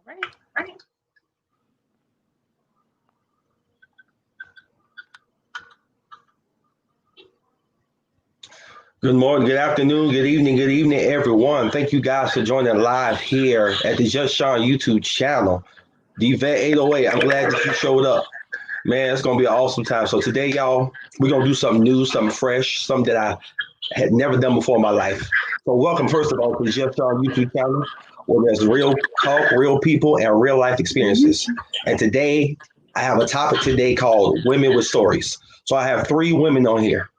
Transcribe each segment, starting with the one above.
Right. Right. Good morning, good afternoon, good evening, everyone. Thank you guys for joining live here at the Just Sean YouTube channel. The Vet 808, I'm glad that you showed up. Man, it's gonna be an awesome time. So today, y'all, we're gonna do something new, something fresh, something that I had never done before in my life. So welcome, first of all, to the Just Sean YouTube channel, where there's real talk, real people, and real life experiences. And today, I have a topic today called Women with Stories. So I have three women on here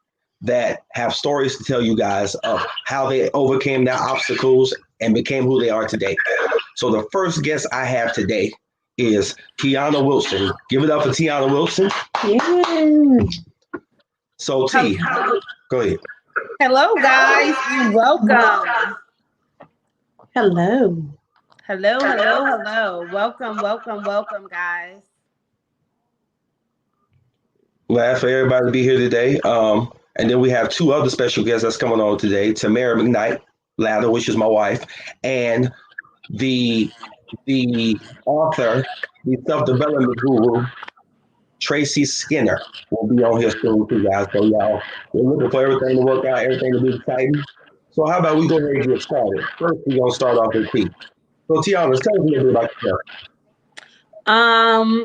that have stories to tell you guys of how they overcame their obstacles and became who they are today. So the first guest I have today is Tiana Wilson. Give it up for Tiana Wilson. Yeah. So T, go ahead. Hello, guys, and welcome. Hello. Hello. Welcome, guys. Glad for everybody to be here today. And then we have two other special guests that's coming on today: Tamara McKnight Lather, which is my wife, and the the author, the self-development guru, Tracy Skinner will be on here soon too, guys. So y'all, we're looking for everything to work out, everything to be exciting. So how about we go ahead and get started? First, we're gonna start off with T. So Tiana, tell us a little bit about yourself.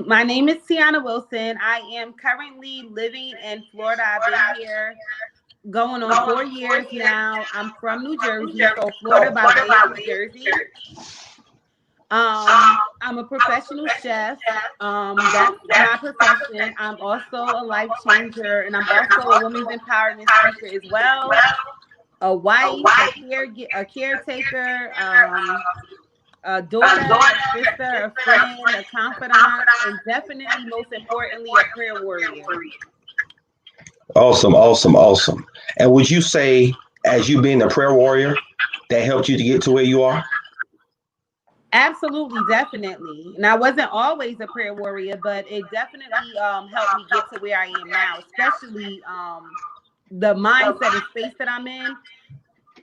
My name is Tiana Wilson. I am currently living in Florida. I've been here going on 4 years now. I'm from New Jersey, so Florida by way of New Jersey. I'm a professional chef. That's my profession. I'm also a life changer, and I'm also a women's empowerment speaker as well. A wife, a caretaker, a daughter, a sister, a friend, a confidant, and definitely, most importantly, a prayer warrior. Awesome. And would you say, as you being a prayer warrior, that helped you to get to where you are? Absolutely, definitely. And I wasn't always a prayer warrior, but it definitely helped me get to where I am now, especially the mindset and space that I'm in.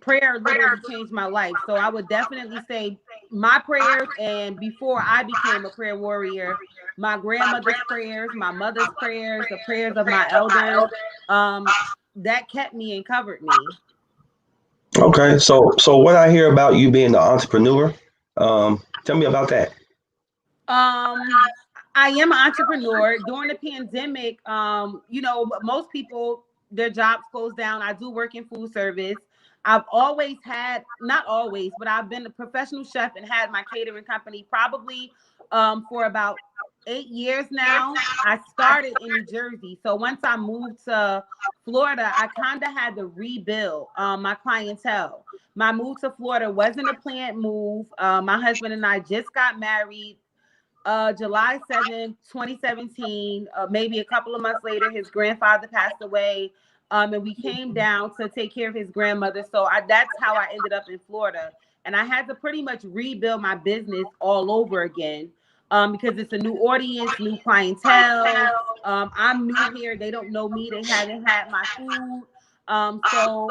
Prayer literally changed my life. So I would definitely say my prayers, and before I became a prayer warrior, my grandmother's prayers, my mother's prayers, the prayers of my elders, that kept me and covered me. Okay, so what I hear about you being an entrepreneur, tell me about that. Um, I am an entrepreneur. During the pandemic, most people, their jobs closed down. I do work in food service. I've always had, not always, but I've been a professional chef and had my catering company probably for about 8 years now. I started in New Jersey. So once I moved to Florida, I kind of had to rebuild my clientele. My move to Florida wasn't a planned move. My husband and I just got married July 7th, 2017. Maybe a couple of months later, his grandfather passed away. And we came down to take care of his grandmother. So that's how I ended up in Florida. And I had to pretty much rebuild my business all over again because it's a new audience, new clientele. I'm new here. They don't know me. They haven't had my food. So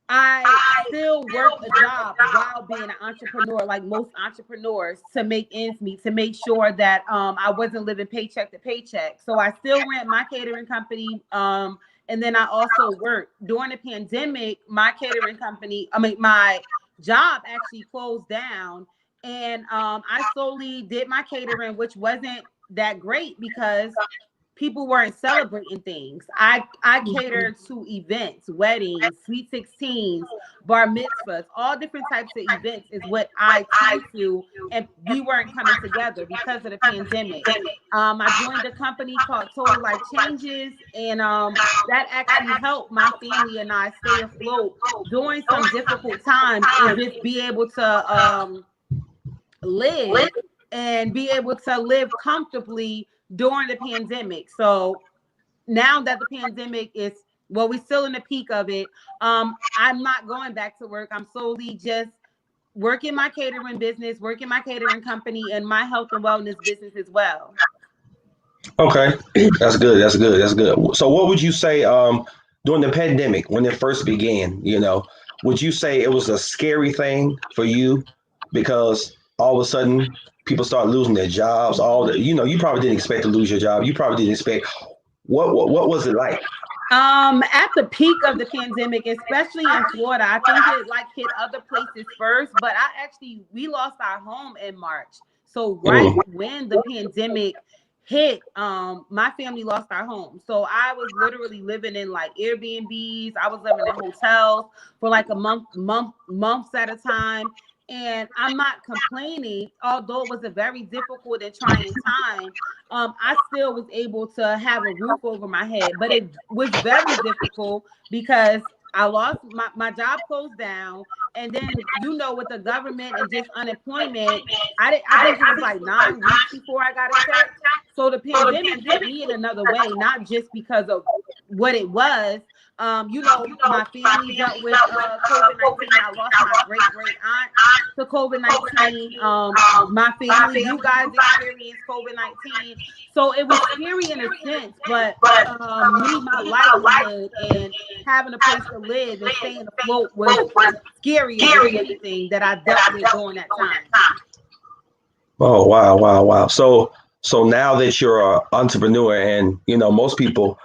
I still work a job while being an entrepreneur, like most entrepreneurs, to make ends meet, to make sure that I wasn't living paycheck to paycheck. So I still ran my catering company. And then I also worked during the pandemic. My my job actually closed down. And I solely did my catering, which wasn't that great because people weren't celebrating things. I catered to events, weddings, sweet 16s, bar mitzvahs, all different types of events is what I tend to, and we weren't coming together because of the pandemic. I joined a company called Total Life Changes, and that actually helped my family and I stay afloat during some difficult times and just be able to live and be able to live comfortably during the pandemic. So now that the pandemic is, well, we're still in the peak of it. I'm not going back to work. I'm solely just working my catering business, working my catering company, and my health and wellness business as well. Okay, that's good. So what would you say during the pandemic when it first began? Would you say it was a scary thing for you because all of a sudden people start losing their jobs. All the, you probably didn't expect to lose your job. You probably didn't expect. What was it like? At the peak of the pandemic, especially in Florida, I think it like hit other places first, but we lost our home in March. So right Mm. when the pandemic hit, my family lost our home. So I was literally living in like Airbnbs. I was living in hotels for like a months at a time. And I'm not complaining, although it was a very difficult and trying time. I still was able to have a roof over my head, but it was very difficult because I lost my job closed down. And then, with the government and just unemployment, I think it was like 9 weeks before I got a check. So the pandemic hit me in another way, not just because of what it was. My family dealt with COVID-19. I lost my great aunt to COVID-19. My family, you guys experienced COVID-19. So it was scary in a sense, but me, my livelihood and having a place to live and staying afloat was scarier than anything that I dealt with during that time. Oh, wow, wow, wow. So now that you're an entrepreneur, and most people,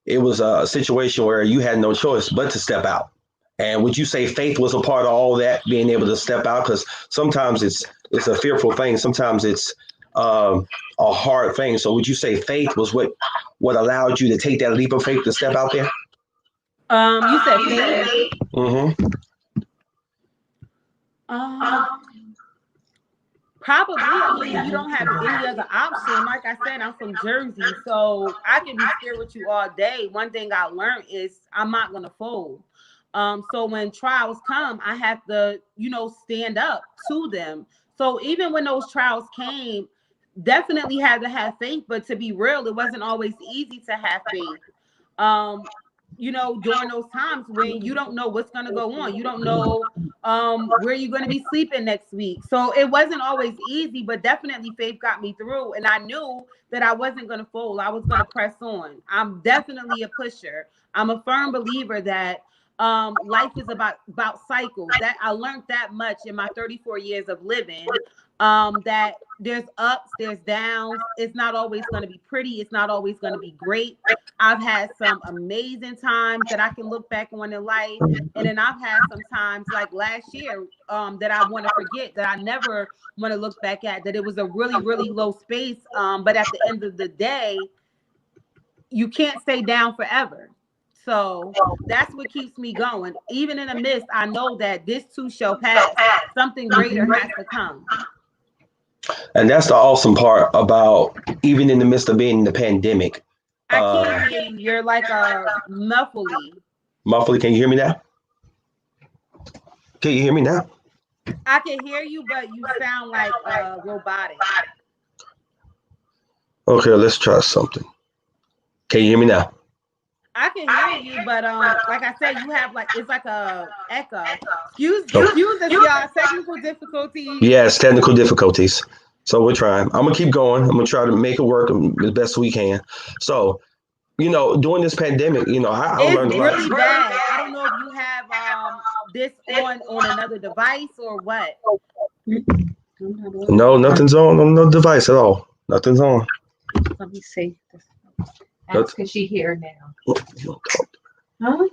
it was a situation where you had no choice but to step out. And would you say faith was a part of all that, being able to step out? Because sometimes it's a fearful thing. Sometimes it's a hard thing. So would you say faith was what allowed you to take that leap of faith to step out there? You said faith. Mm-hmm. Um, Probably. I mean, you don't have any other option. Like I said, I'm from Jersey, so I can be scared with you all day. One thing I learned is I'm not gonna fold. So when trials come, I have to, stand up to them. So even when those trials came, definitely had to have faith. But to be real, it wasn't always easy to have faith. Um, during those times when you don't know what's going to go on, you don't know where you're going to be sleeping next week. So it wasn't always easy, but definitely faith got me through. And I knew that I wasn't going to fold. I was going to press on. I'm definitely a pusher. I'm a firm believer that life is about cycles. That I learned that much in my 34 years of living. That there's ups, there's downs. It's not always going to be pretty. It's not always going to be great. I've had some amazing times that I can look back on in life. And then I've had some times like last year that I want to forget, that I never want to look back at, that it was a really, really low space. But at the end of the day, you can't stay down forever. So that's what keeps me going. Even in the midst, I know that this too shall pass. Something greater has to come. And that's the awesome part about, even in the midst of being in the pandemic. I can't hear you. You're like a muffly. Muffley, can you hear me now? Can you hear me now? I can hear you, but you sound like robotic. Okay, let's try something. Can you hear me now? I can hear you, but like I said, you have like it's like a echo. Excuse us, y'all. Technical difficulties. Yes, technical difficulties. So we're trying. I'm gonna keep going. I'm gonna try to make it work as best we can. So, during this pandemic, I It's learned a lot. really bad. I don't know if you have this on another device or what. No, nothing's on the device at all. Nothing's on. Let me see. Ask if she here now. Huh?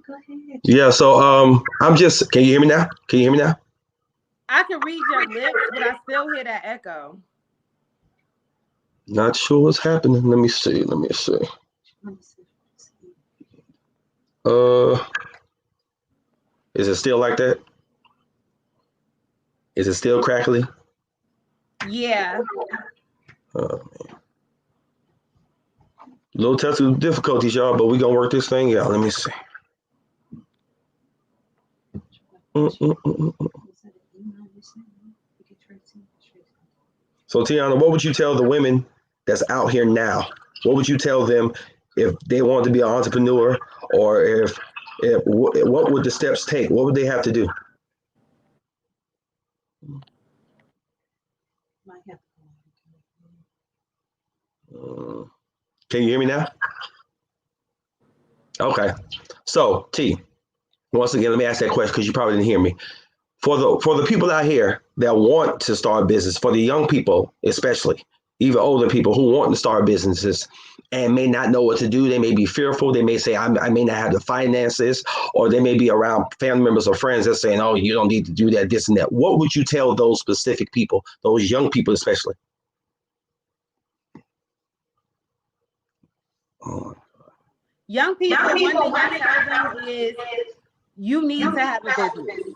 Go ahead. Yeah. So I'm just. Can you hear me now? Can you hear me now? I can read your lips, but I still hear that echo. Not sure what's happening. Let me see. Is it still like that? Is it still crackly? Yeah. Little technical difficulties, y'all, but we're gonna work this thing out. Let me see. So, Tiana, what would you tell the women that's out here now? What would you tell them if they want to be an entrepreneur, or if what would the steps take? What would they have to do? Can you hear me now? Okay. So, T, once again, let me ask that question because you probably didn't hear me. For the people out here that want to start a business, for the young people especially, even older people who want to start businesses and may not know what to do, they may be fearful. They may say, I may not have the finances, or they may be around family members or friends that's saying, oh, you don't need to do that, this and that. What would you tell those specific people, those young people especially? Young people, one thing I tell them is you need to have a business.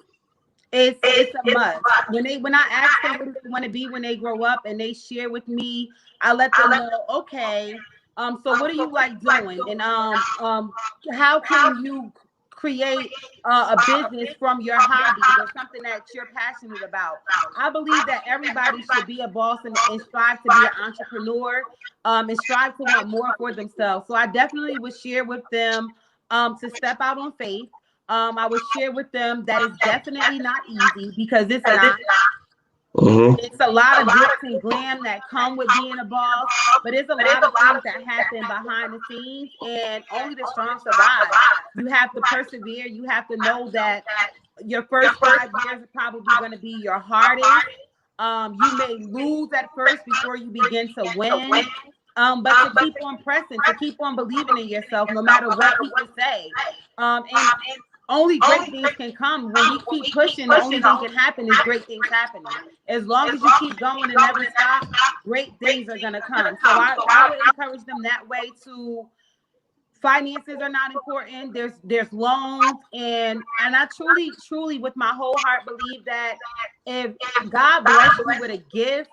It's a must. When I ask them what they want to be when they grow up and they share with me, I let them know, okay, so what do you like doing? And how can you create a business from your hobbies or something that you're passionate about? I believe that everybody should be a boss and strive to be an entrepreneur, and strive to want more for themselves. So I definitely would share with them to step out on faith. I would share with them that it's definitely not easy, because it's not. It's a lot of glitz and glam that come with being a boss, but it's a lot of things that happen behind the scenes, and only the strong survive. You have to persevere. You have to know that your first 5 years are probably going to be your hardest. You may lose at first before you begin to win. But to keep on pressing, to keep on believing in yourself, no matter what people say. And only great things can come when we keep pushing. The only thing can happen is great things happening. As long as you keep going and never stop, great things are gonna come. So I would encourage them that way. To finances are not important. There's loans, and I truly with my whole heart believe that if God bless you with a gift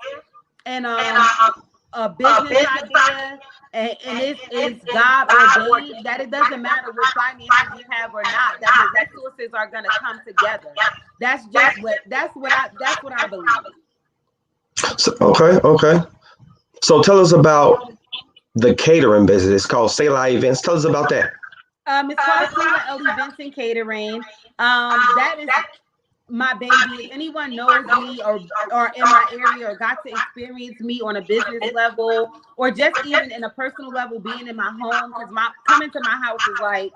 and a business idea, and it's God ordained, that it doesn't matter what finances you have or not, that the resources are going to come together. That's what I believe. So, okay. So tell us about the catering business. It's called Selah Events. Tell us about that. It's called Selah Events and Catering. That is my baby. If anyone knows me or in my area or got to experience me on a business level or just even in a personal level, being in my home, because coming to my house is like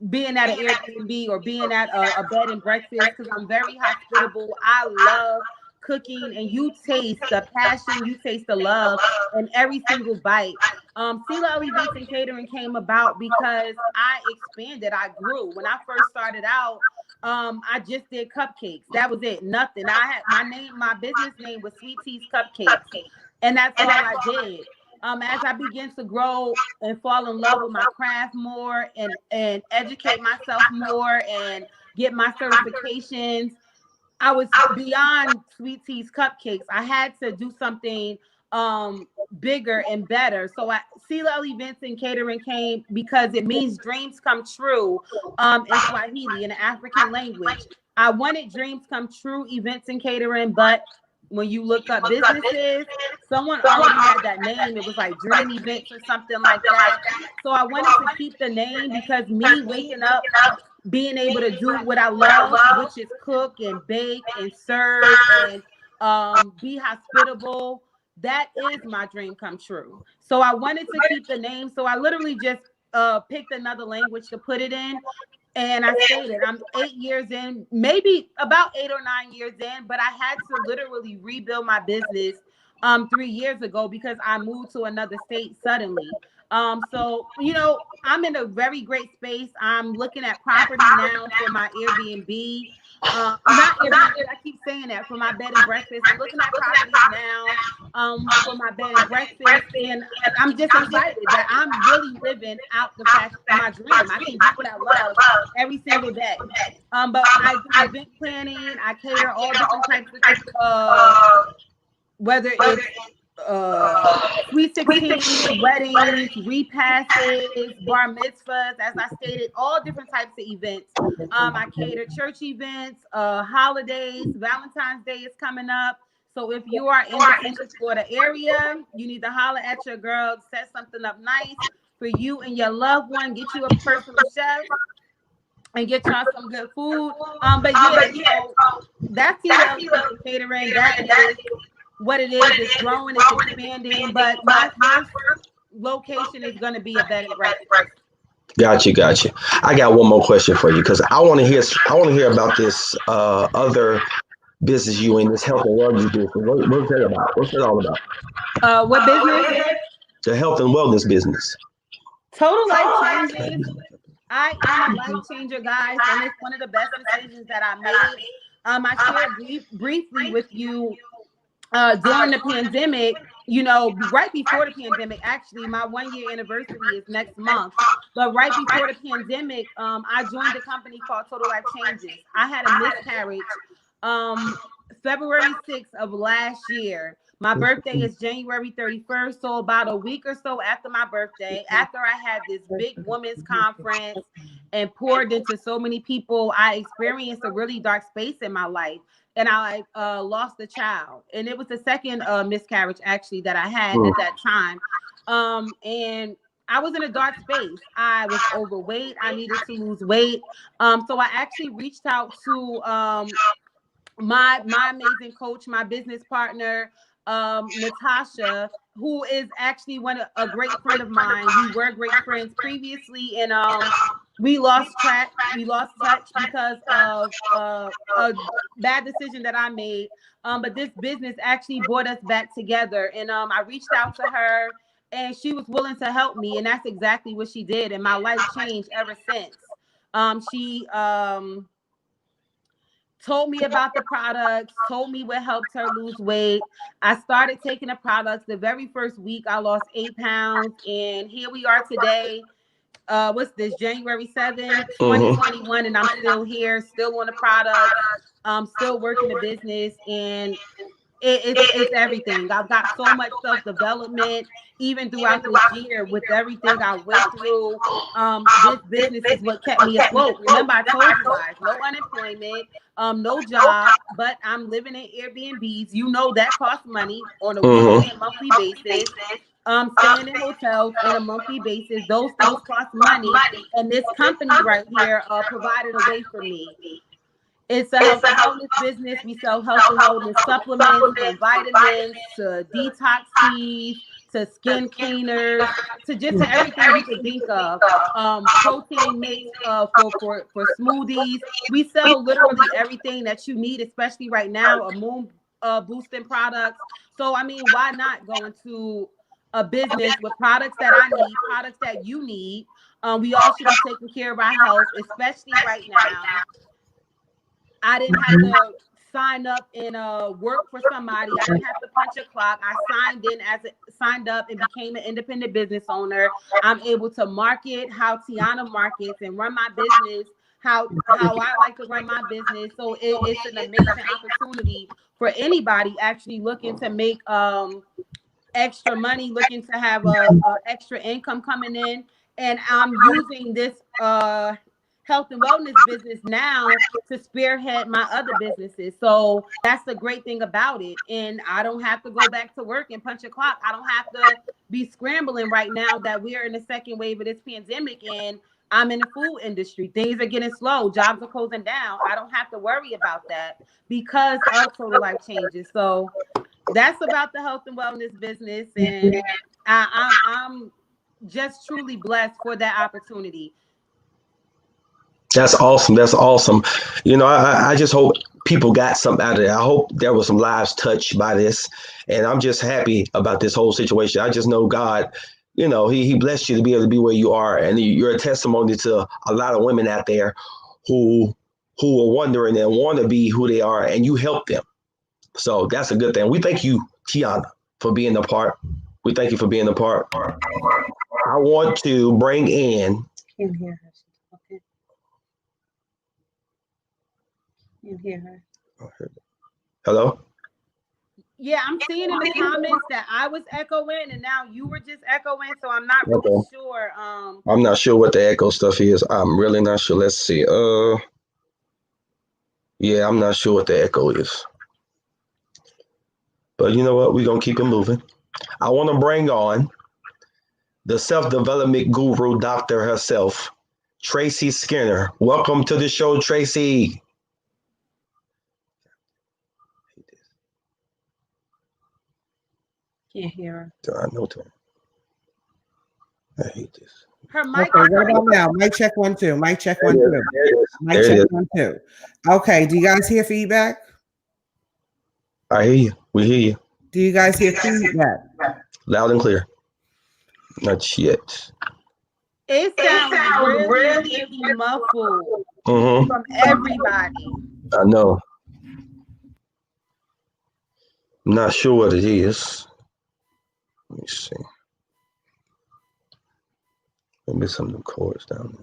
being at an Airbnb or being at a bed and breakfast, because I'm very hospitable. I love cooking, and you taste the passion, you taste the love in every single bite. Selah Events and Catering came about because I expanded, I grew. When I first started out, I just did cupcakes. That was it, nothing. I had my business name was Sweet Teas Cupcakes, and that's all I did. As I began to grow and fall in love with my craft more and educate myself more and get my certifications, I was beyond Sweet Teas Cupcakes. I had to do something bigger and better. So Selah Events and Catering came because it means dreams come true in Swahili, in the African language. I wanted dreams come true events and catering, but when you look up businesses, someone already had that name. It was like Dream Events or something like that. So I wanted to keep the name because me waking up, being able to do what I love, which is cook and bake and serve and be hospitable, that is my dream come true. So I wanted to keep the name. So I literally just picked another language to put it in. And I stated, I'm 8 years in, maybe about 8 or 9 years in, but I had to literally rebuild my business 3 years ago because I moved to another state suddenly. So, I'm in a very great space. I'm looking at property now for my Airbnb. Not Airbnb, I keep saying that, for my bed and breakfast. I'm looking at properties now for my bed and breakfast. And I'm just excited that I'm really living out my dream. I can do what I love every single day. But I do event planning. I cater all different types of, whether it's sweet 16, weddings, repasses, bar mitzvahs, as I stated, all different types of events. I cater church events, holidays. Valentine's Day is coming up. So if you are in the Central Florida area, you need to holler at your girl, set something up nice for you and your loved one, get you a personal chef, and get y'all some good food. But yeah, that's catering. That is what it is. It's growing, it's expanding, but my first location is going to be a bed and breakfast. Got you, got you. I got one more question for you because I want to hear about this other business you in, this health and wellness business. What's that about? What's that all about? What business? The health and wellness business. Total life changes. I am a life changer, guys, and it's one of the best decisions that I made. I shared briefly with you during the pandemic, right before the pandemic, actually, my 1 year anniversary is next month. But right before the pandemic, I joined a company called Total Life Changes. I had a miscarriage February 6th of last year. My birthday is January 31st. So about a week or so after my birthday, after I had this big women's conference and poured into so many people, I experienced a really dark space in my life. And I lost a child. And it was the second miscarriage, actually, that I had at that time. And I was in a dark space. I was overweight. I needed to lose weight. So I actually reached out to my amazing coach, my business partner, Natasha, who is actually a great friend of mine. We were great friends previously, and we lost track. We lost touch because of a bad decision that I made. But this business actually brought us back together, and I reached out to her, and she was willing to help me, and that's exactly what she did, and my life changed ever since. She told me about the products, told me what helped her lose weight. I started taking the products. The very first week, I lost 8 pounds, and here we are today. What's this? January 7th, Mm-hmm. 2021, and I'm still here, still on the products, still working the business, and it's everything. I've got so much self-development, even throughout this year with everything I went through. This business is what kept me afloat. Remember, I told you guys, no unemployment, no job, but I'm living in Airbnbs. You know that costs money on a weekly Mm-hmm. and monthly basis. Staying in hotels on a monthly basis. Those things cost money. And this company right here provided a way for me. It's a health and wellness business. We sell health and wellness supplements, from vitamins to detox teas to skin cleaners to just to everything you could think of. Protein mix for smoothies. We sell literally everything that you need, especially right now. A moon boosting products. So I mean, why not go into a business with products that I need, products that you need? We all should be taking care of our health, especially right now. I didn't have to sign up and work for somebody. I didn't have to punch a clock. I signed up and became an independent business owner. I'm able to market how Tiana markets and run my business how I like to run my business. So it's an amazing opportunity for anybody actually looking to make extra money, looking to have a extra income coming in. And I'm using this health and wellness business now to spearhead my other businesses. So that's the great thing about it. And I don't have to go back to work and punch a clock. I don't have to be scrambling right now that we are in the second wave of this pandemic, and I'm in the food industry. Things are getting slow. Jobs are closing down. I don't have to worry about that because of Total Life Changes. So that's about the health and wellness business, and I'm just truly blessed for that opportunity. That's awesome. That's awesome. I just hope people got something out of it. I hope there was some lives touched by this. And I'm just happy about this whole situation. I just know God, he blessed you to be able to be where you are. And you're a testimony to a lot of women out there who are wondering and want to be who they are, and you help them. So that's a good thing. We thank you, Tiana, for being a part. We thank you for being a part. I want to bring in. You hear her. Okay. You hear her. Hello? Yeah, I'm seeing in the comments that I was echoing and now you were just echoing, so I'm not really Okay. sure. I'm not sure what the echo stuff is. I'm really not sure. Let's see. Yeah, I'm not sure what the echo is. But you know what? We're gonna keep it moving. I want to bring on the self-development guru doctor herself, Tracy Skinner. Welcome to the show, Tracy. Can't hear her. I know that. I hate this. Her mic. Okay, what about now? Mic check 1 2. Mic check 1 2. Mic There it check is. 1 2. Okay, do you guys hear feedback? I hear you. We hear you. Do you guys hear feedback? Loud and clear. Not yet. It sounds really, really muffled Mm-hmm. from everybody. I know. I'm not sure what it is. Let me see. Maybe some of the chords down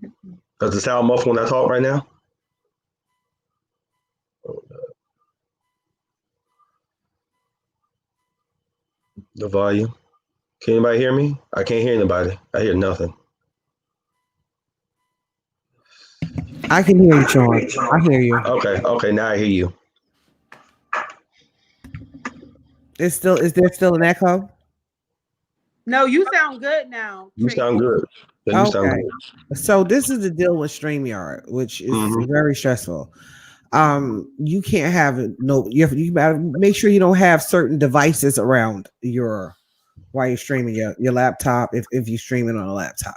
there. Does it sound muffled when I talk right now? The volume. Can anybody hear me? I can't hear anybody. I hear nothing. I can hear you, Sean. I hear you. Okay, now I hear you. Is there still an echo? No, you sound good now. You Tracy. sound good. Yeah, you sound Okay. good. So this is the deal with StreamYard, which is very stressful. You can't have you gotta make sure you don't have certain devices around while you're streaming your laptop if you're streaming on a laptop.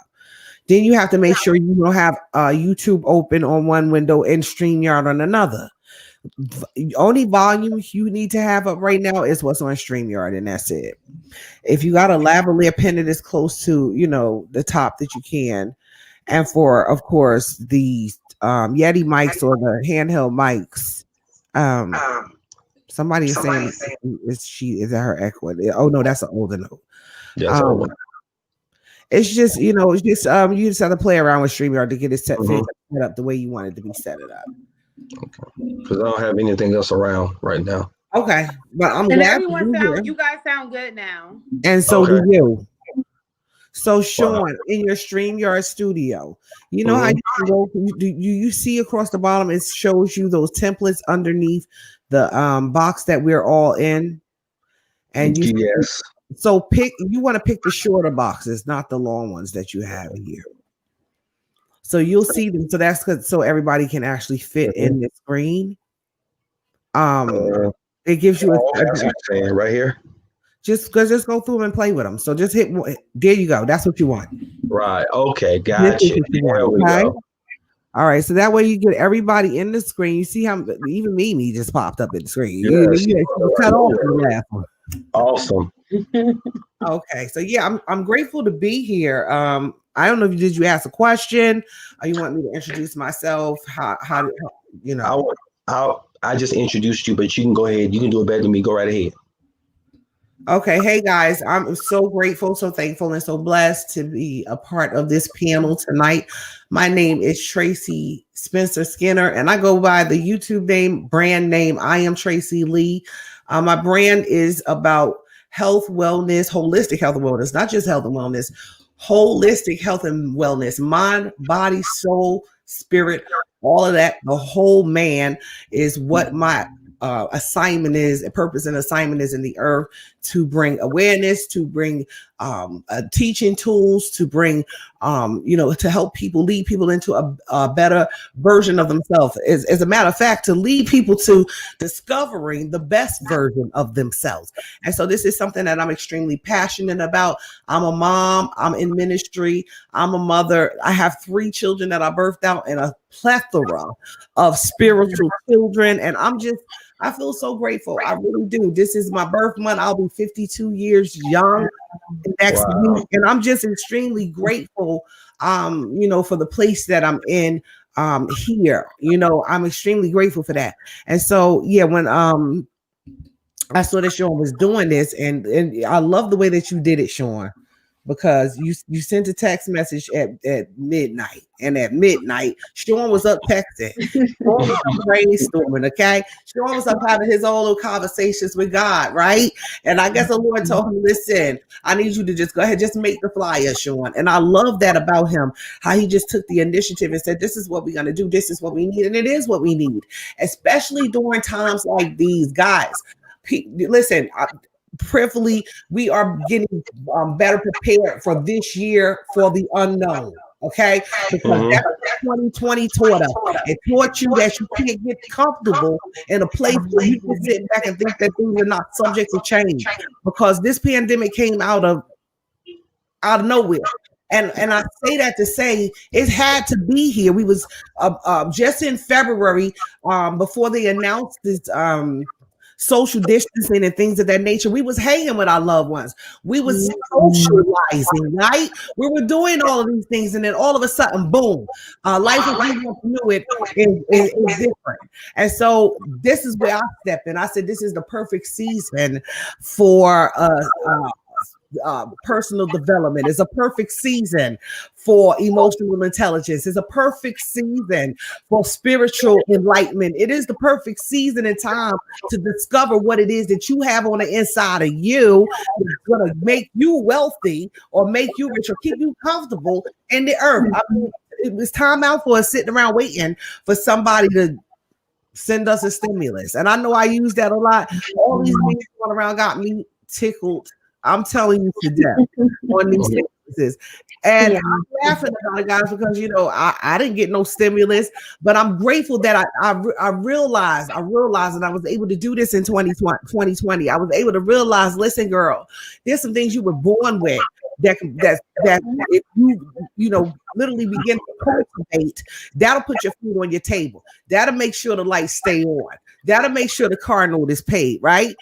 Then you have to make sure you don't have YouTube open on one window and StreamYard on another. Only volume you need to have up right now is what's on StreamYard, and that's it. If you got a lavalier pen that is close to the top that you can, and for of course the Yeti mics or the handheld mics. Somebody is saying is that her echo? Oh no, that's an older note. That's old. It's just you just have to play around with StreamYard to get it set up the way you want it to be set it up. Okay. Because I don't have anything else around right now. Okay, but I'm And glad everyone you guys sound good now. And so do you. So Sean, in your StreamYard studio, you know how you go, you see across the bottom, it shows you those templates underneath the box that we're all in. And so you want to pick the shorter boxes, not the long ones that you have here. So you'll see them. So that's good. So everybody can actually fit in the screen. It gives you a right here. Just go through them and play with them. So just hit. There you go. That's what you want. Right. Okay. Gotcha. There we go. All right. So that way you get everybody in the screen. You see how even Mimi just popped up in the screen. Yes. You cut off the last one. Awesome. Okay. So yeah, I'm grateful to be here. I don't know if did you ask a question or you want me to introduce myself? How I just introduced you, but you can go ahead. You can do it better than me. Go right ahead. Okay. Hey guys, I'm so grateful, so thankful, and so blessed to be a part of this panel tonight. My name is Tracy Spencer Skinner, and I go by the YouTube brand name. I am Tracy Lee. My brand is about health, wellness, holistic health and wellness, not just health and wellness, holistic health and wellness, mind, body, soul, spirit, all of that. The whole man is what my assignment is, a purpose and assignment is in the earth, to bring awareness, to bring teaching tools, to bring to help people, lead people into a better version of themselves. As a matter of fact, to lead people to discovering the best version of themselves. And so this is something that I'm extremely passionate about. I'm a mom, I'm in ministry, I'm a mother. I have 3 children that I birthed out and a plethora of spiritual children, and I feel so grateful. I really do. This is my birth month. I'll be 52 years young next week. And I'm just extremely grateful, for the place that I'm in here. I'm extremely grateful for that. And so, yeah, when I saw that Sean was doing this, and I love the way that you did it, Sean, because you sent a text message at midnight, and at midnight Sean was up texting. Sean was up brainstorming, okay? Sean was up having his own little conversations with God, right? And I guess the Lord told him, listen, I need you to just go ahead, just make the flyer, Sean. And I love that about him, how he just took the initiative and said, this is what we're going to do, this is what we need, and it is what we need, especially during times like these, guys. Listen, prayerfully, we are getting better prepared for this year, for the unknown. Okay, because that's what 2020 taught us. It taught you that you can't get comfortable in a place where you can sit back and think that things are not subject to change. Because this pandemic came out of out of nowhere. And I say that to say it had to be here. We was just in February, before they announced this social distancing and things of that nature. We was hanging with our loved ones. We was socializing, right? We were doing all of these things, and then all of a sudden, boom, life as we knew it is different. And so this is where I stepped in. I said, this is the perfect season for personal development. It's a perfect season for emotional intelligence. It's a perfect season for spiritual enlightenment. It is the perfect season and time to discover what it is that you have on the inside of you that's going to make you wealthy or make you rich or keep you comfortable in the earth. I mean, it was time out for us sitting around waiting for somebody to send us a stimulus. And I know I use that a lot. All these things going around got me tickled. I'm telling you to death on these stimuluses. And I'm laughing about it, guys, because I didn't get no stimulus, but I'm grateful that I realized and I was able to do this in 2020. I was able to realize, listen, girl, there's some things you were born with that if you literally begin to cultivate, that'll put your food on your table. That'll make sure the lights stay on. That'll make sure the car note is paid, right?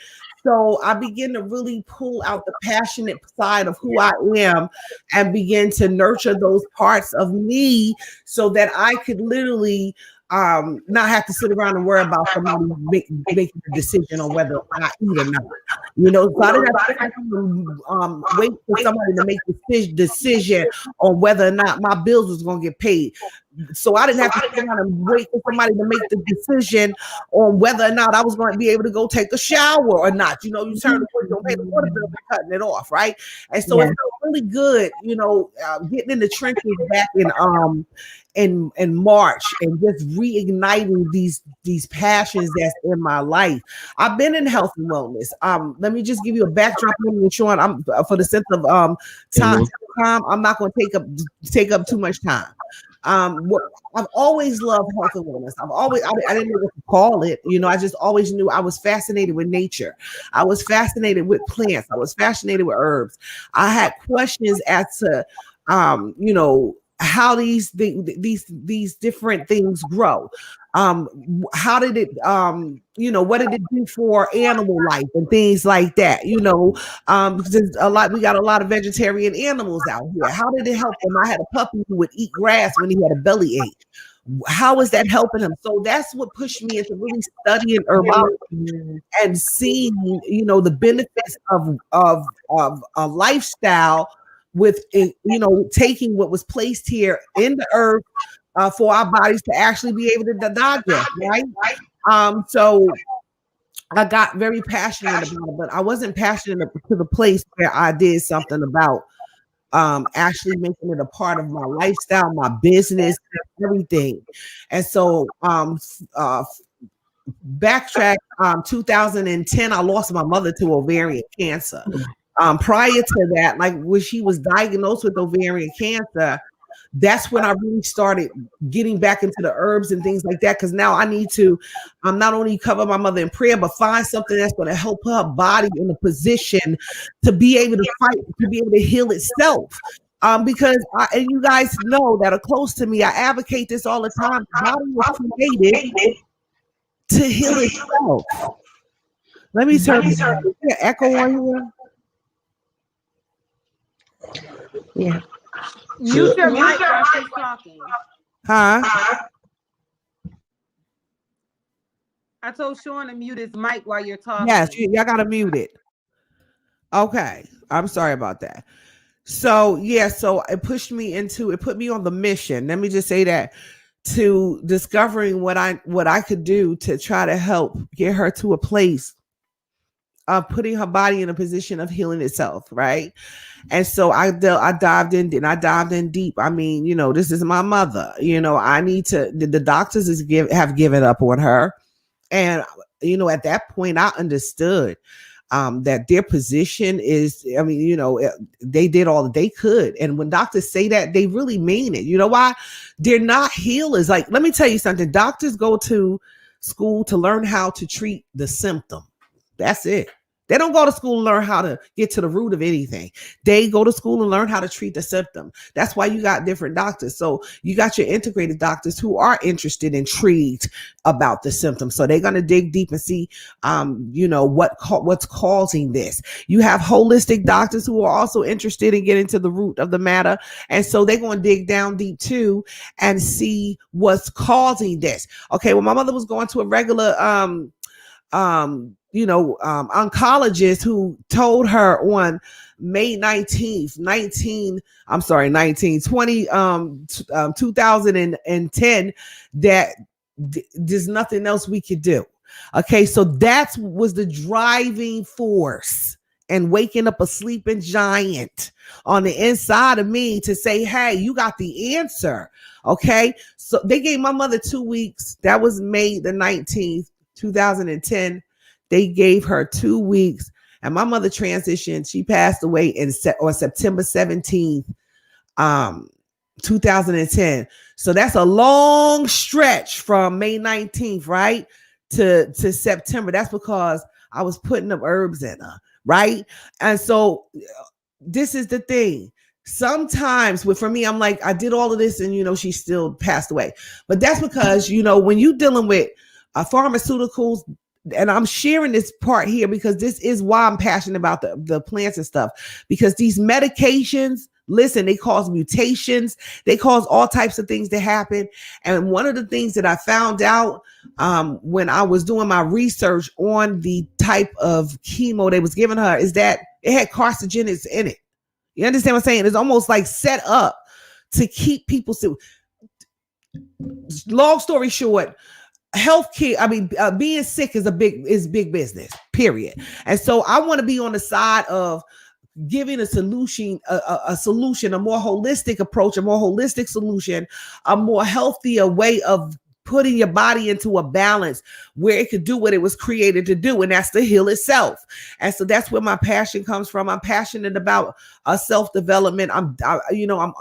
So I begin to really pull out the passionate side of who I am and begin to nurture those parts of me so that I could literally not have to sit around and worry about somebody making a decision on whether I eat or not. So I didn't have to wait for somebody to make the decision on whether or not my bills was going to get paid. So I didn't have to sit around and wait for somebody to make the decision on whether or not I was going to be able to go take a shower or not. You turn the water, don't pay the water bill by cutting it off, right? And so it felt really good, getting in the trenches back in March and just reigniting these passions that's in my life. I've been in health and wellness. Let me just give you a backdrop, Sean. I'm for the sense of time. I'm not going to take up too much time. I've always loved health and wellness. I didn't know what to call it. I just always knew I was fascinated with nature. I was fascinated with plants. I was fascinated with herbs. I had questions as to, how these different things grow. How did it, what did it do for animal life and things like that? Because we got a lot of vegetarian animals out here. How did it help them? I had a puppy who would eat grass when he had a bellyache. How is that helping him? So that's what pushed me into really studying herbology and seeing, the benefits of a lifestyle with taking what was placed here in the earth for our bodies to actually be able to digest, right? So I got very passionate about it, but I wasn't passionate to the place where I did something about actually making it a part of my lifestyle, my business, everything. And so backtrack, 2010, I lost my mother to ovarian cancer. Prior to that, like when she was diagnosed with ovarian cancer, that's when I really started getting back into the herbs and things like that. Because now I need to not only cover my mother in prayer, but find something that's going to help her body in a position to be able to fight, to be able to heal itself. Because and you guys know that are close to me, I advocate this all the time. The body was created to heal itself. Let me turn the echo on you. Yeah. Mute your mic while she's talking. Huh? I told Sean to mute his mic while you're talking. Yes, y'all gotta mute it. Okay. I'm sorry about that. So so it put me on the mission. Let me just say that, to discovering what I could do to try to help get her to a place of putting her body in a position of healing itself, right? And so I dived in deep. I mean, this is my mother. I need to. The doctors have given up on her, and at that point, I understood that their position is. They did all that they could, and when doctors say that, they really mean it. You know why? They're not healers. Like, let me tell you something. Doctors go to school to learn how to treat the symptom. That's it. They don't go to school and learn how to get to the root of anything. They go to school and learn how to treat the symptom. That's why you got different doctors. So you got your integrated doctors who are interested, intrigued about the symptoms. So they're going to dig deep and see, what's causing this. You have holistic doctors who are also interested in getting to the root of the matter. And so they're going to dig down deep too and see what's causing this. Okay. Well, my mother was going to a regular, oncologist who told her on May 19th, 2010 that there's nothing else we could do. Okay. So that was the driving force and waking up a sleeping giant on the inside of me to say, hey, you got the answer. Okay. So they gave my mother 2 weeks. That was May the 19th. 2010, they gave her 2 weeks, and my mother transitioned. She passed away on September 17th, 2010. So that's a long stretch from May 19th, right, to September. That's because I was putting up herbs in her, right? And so this is the thing. Sometimes for me, I'm like, I did all of this and, she still passed away. But that's because, when you're dealing with pharmaceuticals, and I'm sharing this part here because this is why I'm passionate about the plants and stuff, because these medications, listen, they cause mutations, they cause all types of things to happen. And one of the things that I found out when I was doing my research on the type of chemo they was giving her is that it had carcinogens in it. You understand what I'm saying? It's almost like set up to keep people sick. Long story short, healthcare, being sick is big business, period. And so I want to be on the side of giving a solution, a more holistic approach, a more holistic solution, a more healthier way of putting your body into a balance where it could do what it was created to do, and that's to heal itself. And so that's where my passion comes from. I'm passionate about self-development. I'm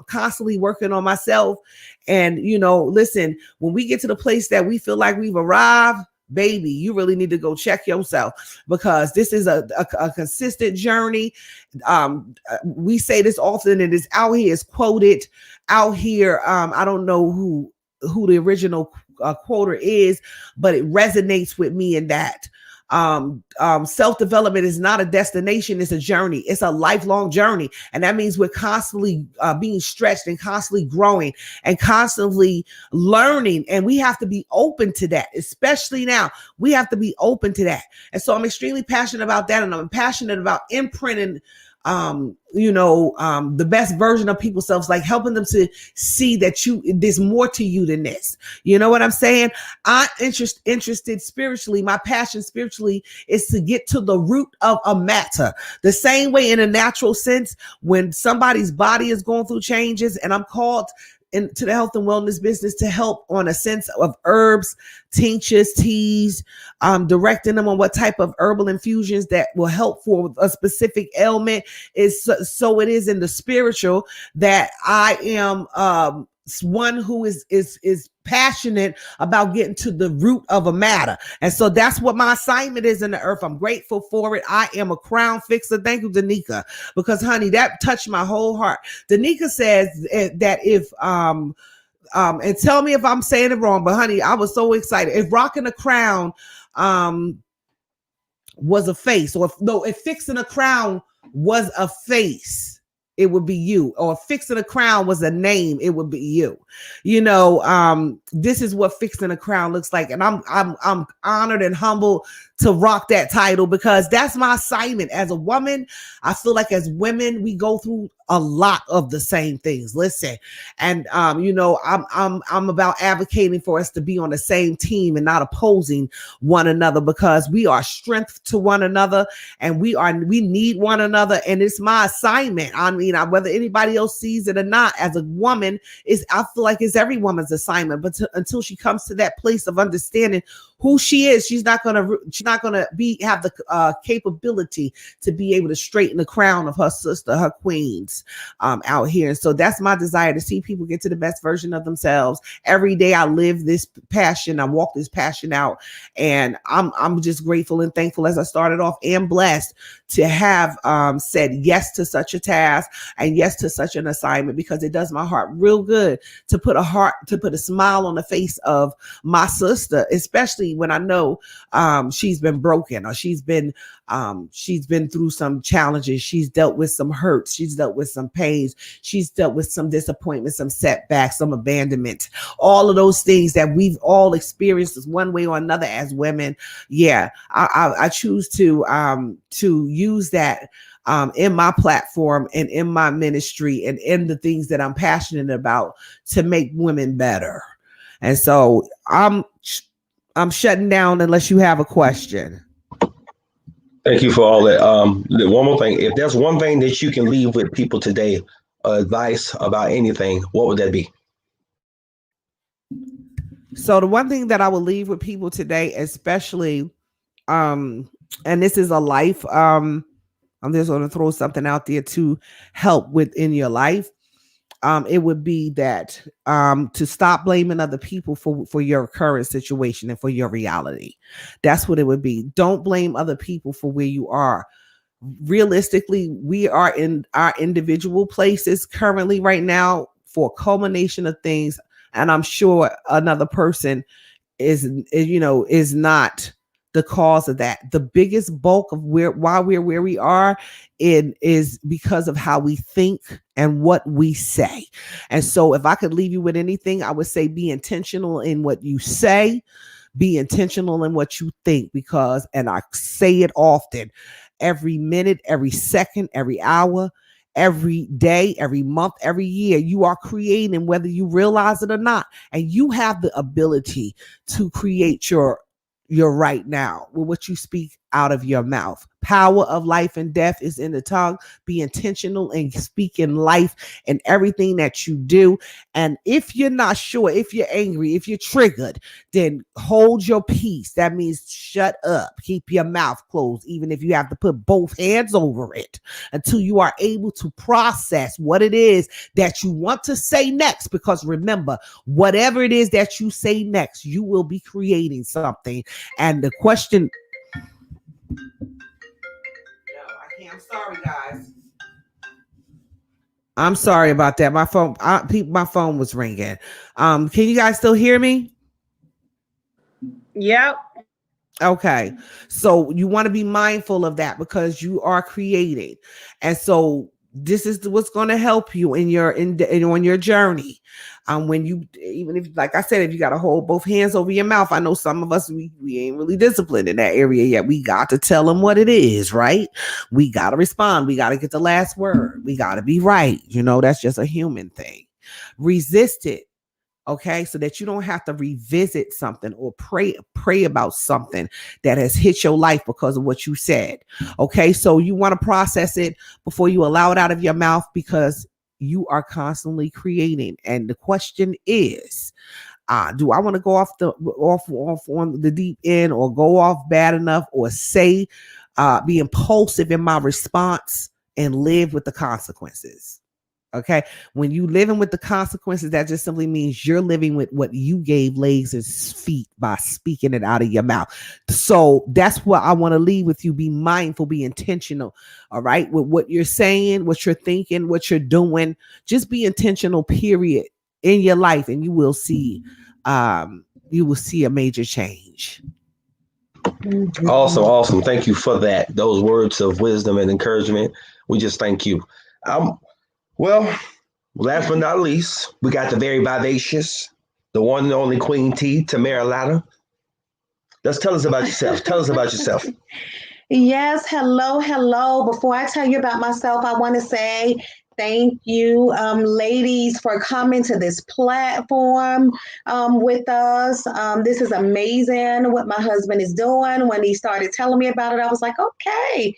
constantly working on myself. And, listen, when we get to the place that we feel like we've arrived, baby, you really need to go check yourself, because this is a consistent journey. We say this often, and it's out here, it's quoted out here. I don't know who the original quoter is, but it resonates with me in that self-development is not a destination, it's a journey. It's a lifelong journey. And that means we're constantly being stretched and constantly growing and constantly learning. And we have to be open to that, especially now. We have to be open to that. And so I'm extremely passionate about that. And I'm passionate about imprinting the best version of people's selves, like helping them to see that there's more to you than this. You know what I'm saying? I'm interested spiritually. My passion spiritually is to get to the root of a matter. The same way in a natural sense, when somebody's body is going through changes, and I'm called into the health and wellness business to help on a sense of herbs, tinctures, teas, directing them on what type of herbal infusions that will help for a specific ailment. So it is in the spiritual that I am one who is passionate about getting to the root of a matter. And so that's what my assignment is in the earth. I'm grateful for it. I am a crown fixer. Thank you, Danica, because honey, that touched my whole heart. Danica says that if and tell me if I'm saying it wrong, but honey, I was so excited. If rocking a crown was a face, or if fixing a crown was a face, it would be you. Or fixing a crown was a name, it would be you. This is what fixing a crown looks like. And I'm honored and humbled to rock that title, because that's my assignment as a woman. I feel like as women, we go through a lot of the same things. Listen, and I'm about advocating for us to be on the same team and not opposing one another, because we are strength to one another, and we need one another. And it's my assignment. I mean, whether anybody else sees it or not, as a woman, I feel like it's every woman's assignment. But until she comes to that place of understanding who she is. She's not gonna have the capability to be able to straighten the crown of her sister, her queens, out here. And so that's my desire, to see people get to the best version of themselves. Every day I live this passion, I walk this passion out, and I'm just grateful and thankful, as I started off, and blessed to have said yes to such a task and yes to such an assignment, because it does my heart real good to put a smile on the face of my sister, especially when I know she's been broken, or she's been through some challenges. She's dealt with some hurts. She's dealt with some pains. She's dealt with some disappointments, some setbacks, some abandonment, all of those things that we've all experienced one way or another as women. Yeah, I choose to use that in my platform and in my ministry and in the things that I'm passionate about to make women better. And so I'm shutting down unless you have a question. Thank you for all that. One more thing. If there's one thing that you can leave with people today, advice about anything, what would that be? So the one thing that I will leave with people today, especially, and this is a life, I'm just going to throw something out there to help within your life. It would be that to stop blaming other people for your current situation and for your reality. That's what it would be. Don't blame other people for where you are. Realistically, we are in our individual places currently right now for a culmination of things. And I'm sure another person is not the cause of that. The biggest bulk of why we're where we are is because of how we think and what we say. And so if I could leave you with anything, I would say be intentional in what you say, be intentional in what you think, because, and I say it often, every minute, every second, every hour, every day, every month, every year, you are creating, whether you realize it or not. And you have the ability to create your right now with what you speak out of your mouth. Power of life and death is in the tongue. Be intentional in speaking life in everything that you do. And if you're not sure, if you're angry, if you're triggered, then hold your peace. That means shut up. Keep your mouth closed, even if you have to put both hands over it, until you are able to process what it is that you want to say next. Because remember, whatever it is that you say next, you will be creating something. And the question... I'm sorry, guys. I'm sorry about that. My phone was ringing. Can you guys still hear me? Yep. Okay. So you want to be mindful of that, because you are creating. And so this is what's going to help you on your journey. When you, even if, like I said, if you got to hold both hands over your mouth, I know some of us, we ain't really disciplined in that area yet. We got to tell them what it is, right? We got to respond. We got to get the last word. We got to be right. That's just a human thing. Resist it. Okay, so that you don't have to revisit something or pray about something that has hit your life because of what you said. Okay, so you want to process it before you allow it out of your mouth, because you are constantly creating. And the question is, do I want to go off on the deep end, or go off bad enough, or say, be impulsive in my response and live with the consequences? Okay. When you living with the consequences, that just simply means you're living with what you gave legs and feet by speaking it out of your mouth. So that's what I want to leave with you. Be mindful, be intentional. All right. With what you're saying, what you're thinking, what you're doing, just be intentional, period, in your life. And you will see a major change. Awesome. Thank you for that. Those words of wisdom and encouragement. We just thank you. Well, last but not least, we got the very vivacious, the one and only Queen T, Tamara Latta. Let's tell us about yourself. Tell us about yourself. Yes, hello. Before I tell you about myself, I want to say thank you, ladies, for coming to this platform with us. This is amazing what my husband is doing. When he started telling me about it, I was like, okay.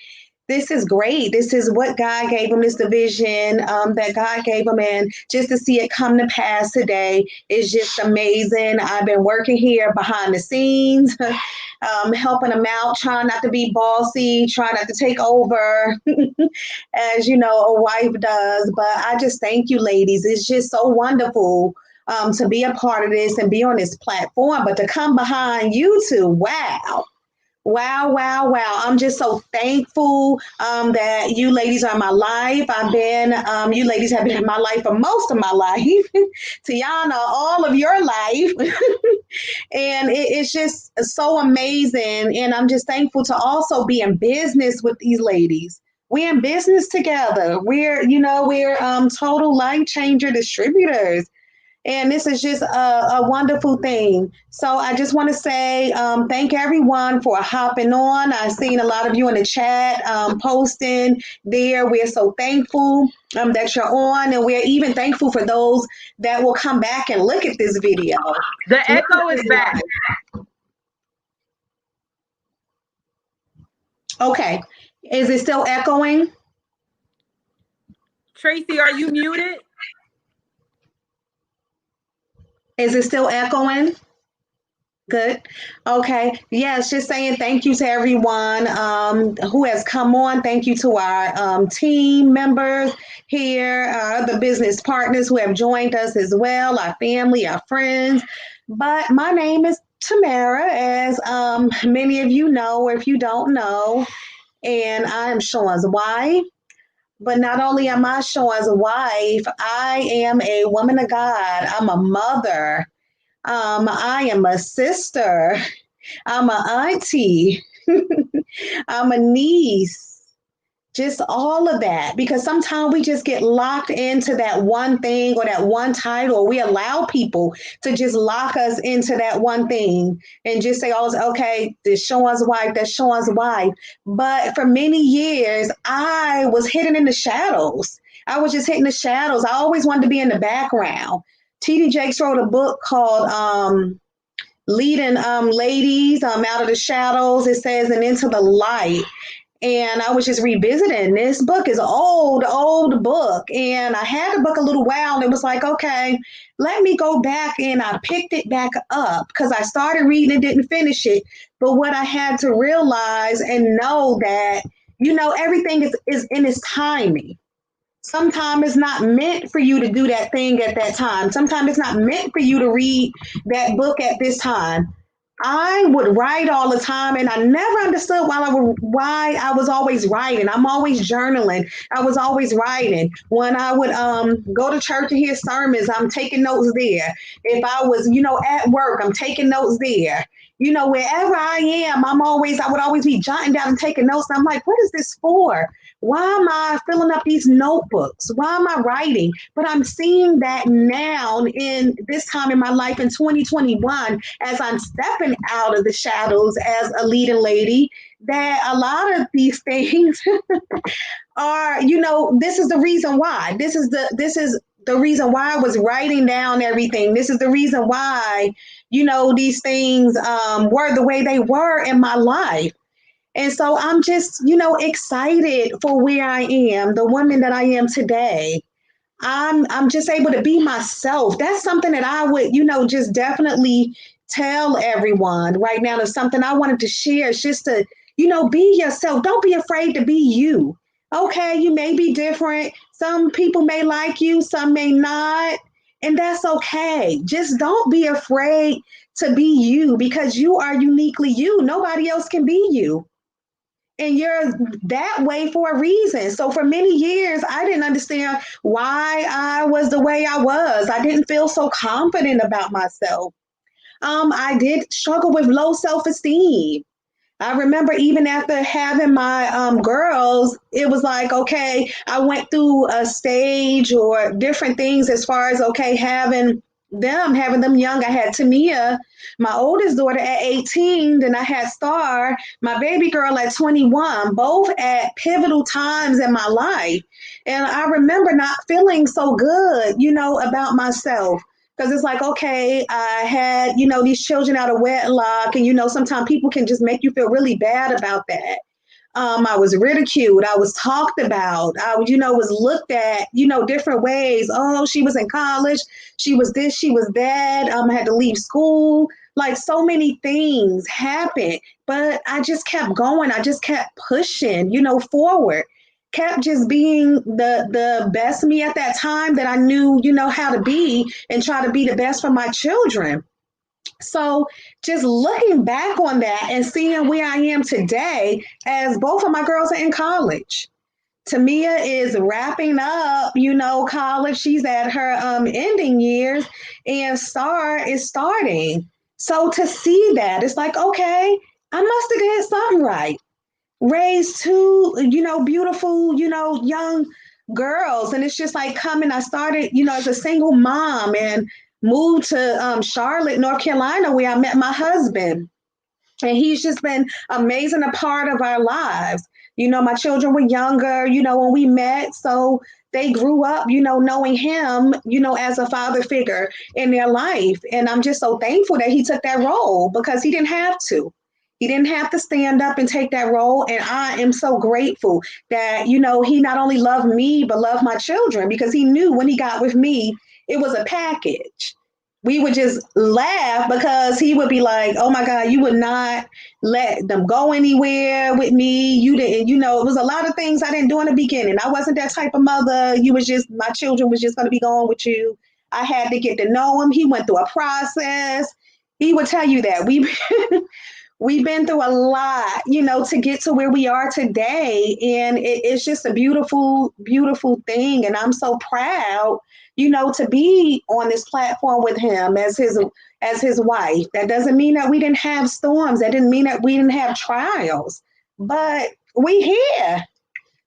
this is great. This is what God gave him, this division that God gave him. And just to see it come to pass today is just amazing. I've been working here behind the scenes, helping him out, trying not to be bossy, trying not to take over, as you know, a wife does. But I just thank you, ladies. It's just so wonderful to be a part of this and be on this platform, but to come behind you two, wow. Wow, wow, wow. I'm just so thankful that you ladies are in my life. You ladies have been in my life for most of my life. Tiana, all of your life. And it's just so amazing. And I'm just thankful to also be in business with these ladies. We're in business together. We're total life changer distributors. And this is just a wonderful thing. So I just want to say thank everyone for hopping on. I've seen a lot of you in the chat posting there. We're so thankful that you're on. And we're even thankful for those that will come back and look at this video. The echo is back. Okay. Is it still echoing? Tracy, are you muted? Is it still echoing? Good. Okay. Yes, just saying thank you to everyone who has come on. Thank you to our team members here, our other business partners who have joined us as well, our family, our friends. But my name is Tamara, as many of you know, or if you don't know, and I am Sean's wife. But not only am I Sean's wife, I am a woman of God. I'm a mother. I am a sister. I'm an auntie. I'm a niece. Just all of that. Because sometimes we just get locked into that one thing or that one title. We allow people to just lock us into that one thing and just say, oh, okay, this Sean's wife, that's Sean's wife. But for many years, I was hidden in the shadows. I was just hitting the shadows. I always wanted to be in the background. T.D. Jakes wrote a book called Leading Ladies Out of the Shadows, it says, and into the light. And I was just revisiting. This book is an old book. And I had the book a little while and it was like, okay, let me go back. And I picked it back up because I started reading and didn't finish it. But what I had to realize and know that, everything is in its timing. Sometimes it's not meant for you to do that thing at that time. Sometimes it's not meant for you to read that book at this time. I would write all the time, and I never understood why I was always writing. I'm always journaling. I was always writing. When I would go to church and hear sermons, I'm taking notes there. If I was, at work, I'm taking notes there. Wherever I am, I would always be jotting down and taking notes. And I'm like, what is this for? Why am I filling up these notebooks? Why am I writing? But I'm seeing that now in this time in my life in 2021, as I'm stepping out of the shadows as a leading lady, that a lot of these things are, this is the reason why. This is the reason why I was writing down everything. This is the reason why, these things were the way they were in my life. And so I'm just, excited for where I am, the woman that I am today. I'm just able to be myself. That's something that I would, just definitely tell everyone right now. It's something I wanted to share. It's just to, be yourself. Don't be afraid to be you. Okay, you may be different. Some people may like you, some may not. And that's okay. Just don't be afraid to be you because you are uniquely you. Nobody else can be you. And you're that way for a reason. So for many years, I didn't understand why I was the way I was. I didn't feel so confident about myself. I did struggle with low self-esteem. I remember even after having my girls, it was like, okay, I went through a stage or different things as far as, okay, having them young. I had Tamia, my oldest daughter, at 18. Then I had Star, my baby girl, at 21, both at pivotal times in my life. And I remember not feeling so good, about myself. Because it's like, okay, I had, these children out of wedlock. And, sometimes people can just make you feel really bad about that. I was ridiculed. I was talked about. I, was looked at, different ways. Oh, she was in college. She was this, she was that. I had to leave school. Like so many things happened, but I just kept going. I just kept pushing, forward. Kept just being the best me at that time that I knew, how to be and try to be the best for my children. So just looking back on that and seeing where I am today, as both of my girls are in college. Tamia is wrapping up, college. She's at her ending years, and Star is starting. So to see that, it's like, okay, I must have did something right. Raised two, beautiful, young girls. And it's just like coming, I started, as a single mom and moved to Charlotte, North Carolina, where I met my husband. And he's just been amazing, a part of our lives. My children were younger, when we met. So they grew up, knowing him, as a father figure in their life. And I'm just so thankful that he took that role because he didn't have to. He didn't have to stand up and take that role. And I am so grateful that, he not only loved me, but loved my children because he knew when he got with me, it was a package. We would just laugh because he would be like, oh my God, you would not let them go anywhere with me. You didn't, it was a lot of things I didn't do in the beginning. I wasn't that type of mother. You was just, my children was just going to be going with you. I had to get to know him. He went through a process. He would tell you that we've been through a lot, to get to where we are today. And it's just a beautiful, beautiful thing. And I'm so proud, to be on this platform with him as his wife. That doesn't mean that we didn't have storms. That didn't mean that we didn't have trials. But we here.